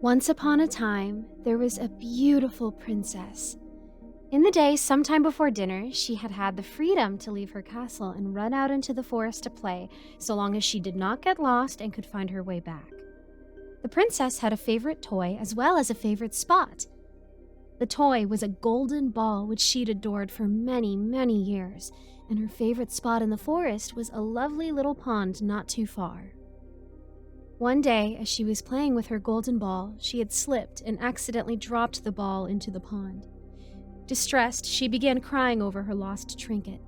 Once upon a time, there was a beautiful princess. In the day, sometime before dinner, she had had the freedom to leave her castle and run out into the forest to play, so long as she did not get lost and could find her way back. The princess had a favorite toy as well as a favorite spot. The toy was a golden ball which she'd adored for many, many years, and her favorite spot in the forest was a lovely little pond not too far. One day, as she was playing with her golden ball, she had slipped and accidentally dropped the ball into the pond. Distressed, she began crying over her lost trinket.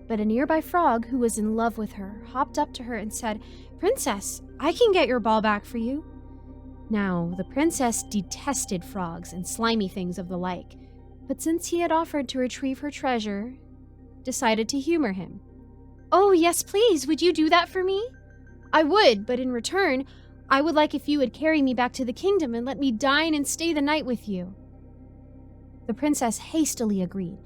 But a nearby frog, who was in love with her, hopped up to her and said, "Princess, I can get your ball back for you." Now, the princess detested frogs and slimy things of the like, but since he had offered to retrieve her treasure, decided to humor him. "Oh, yes, please, would you do that for me?" "I would, but in return, I would like if you would carry me back to the kingdom and let me dine and stay the night with you." The princess hastily agreed,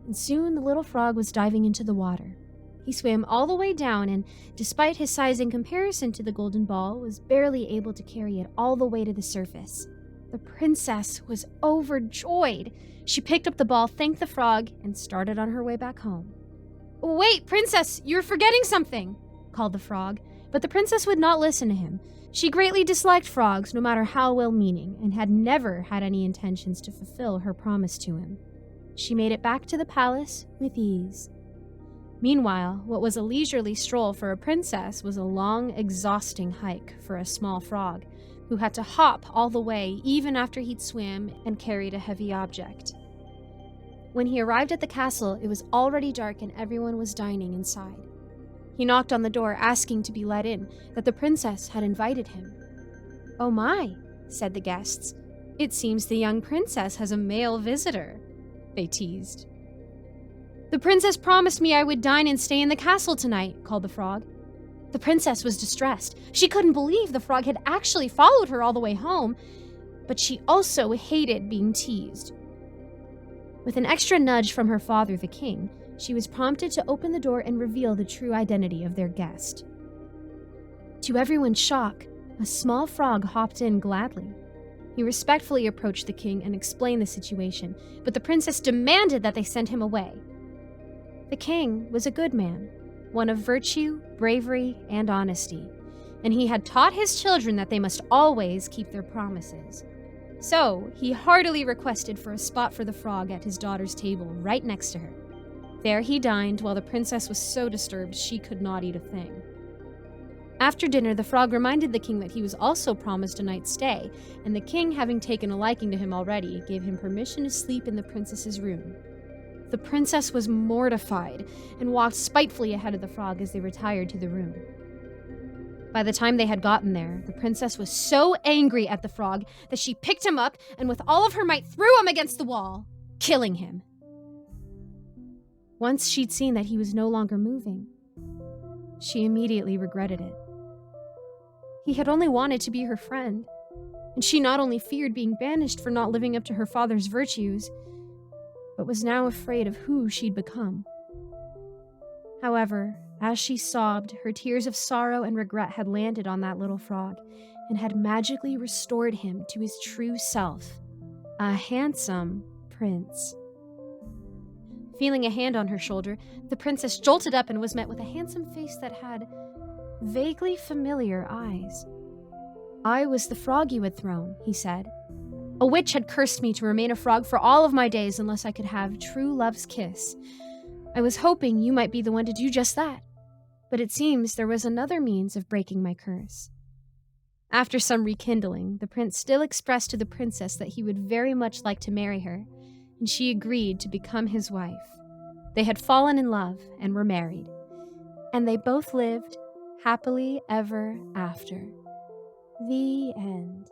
and soon the little frog was diving into the water. He swam all the way down and, despite his size in comparison to the golden ball, was barely able to carry it all the way to the surface. The princess was overjoyed. She picked up the ball, thanked the frog, and started on her way back home. "Wait, princess, you're forgetting something," called the frog, but the princess would not listen to him. She greatly disliked frogs, no matter how well-meaning, and had never had any intentions to fulfill her promise to him. She made it back to the palace with ease. Meanwhile, what was a leisurely stroll for a princess was a long, exhausting hike for a small frog, who had to hop all the way even after he'd swam and carried a heavy object. When he arrived at the castle, it was already dark and everyone was dining inside. He knocked on the door, asking to be let in, that the princess had invited him. "Oh my," said the guests. "It seems the young princess has a male visitor," they teased. "The princess promised me I would dine and stay in the castle tonight," called the frog. The princess was distressed. She couldn't believe the frog had actually followed her all the way home, but she also hated being teased. With an extra nudge from her father, the king, she was prompted to open the door and reveal the true identity of their guest. To everyone's shock, a small frog hopped in gladly. He respectfully approached the king and explained the situation, but the princess demanded that they send him away. The king was a good man, one of virtue, bravery, and honesty, and he had taught his children that they must always keep their promises. So, he heartily requested for a spot for the frog at his daughter's table right next to her. There he dined while the princess was so disturbed she could not eat a thing. After dinner, the frog reminded the king that he was also promised a night's stay, and the king, having taken a liking to him already, gave him permission to sleep in the princess's room. The princess was mortified and walked spitefully ahead of the frog as they retired to the room. By the time they had gotten there, the princess was so angry at the frog that she picked him up and with all of her might threw him against the wall, killing him. Once she'd seen that he was no longer moving, she immediately regretted it. He had only wanted to be her friend, and she not only feared being banished for not living up to her father's virtues, but was now afraid of who she'd become. However, as she sobbed, her tears of sorrow and regret had landed on that little frog and had magically restored him to his true self, a handsome prince. Feeling a hand on her shoulder, the princess jolted up and was met with a handsome face that had vaguely familiar eyes. "I was the frog you had thrown," he said. "A witch had cursed me to remain a frog for all of my days unless I could have true love's kiss. I was hoping you might be the one to do just that, but it seems there was another means of breaking my curse." After some rekindling, the prince still expressed to the princess that he would very much like to marry her, and she agreed to become his wife. They had fallen in love and were married, and they both lived happily ever after. The end.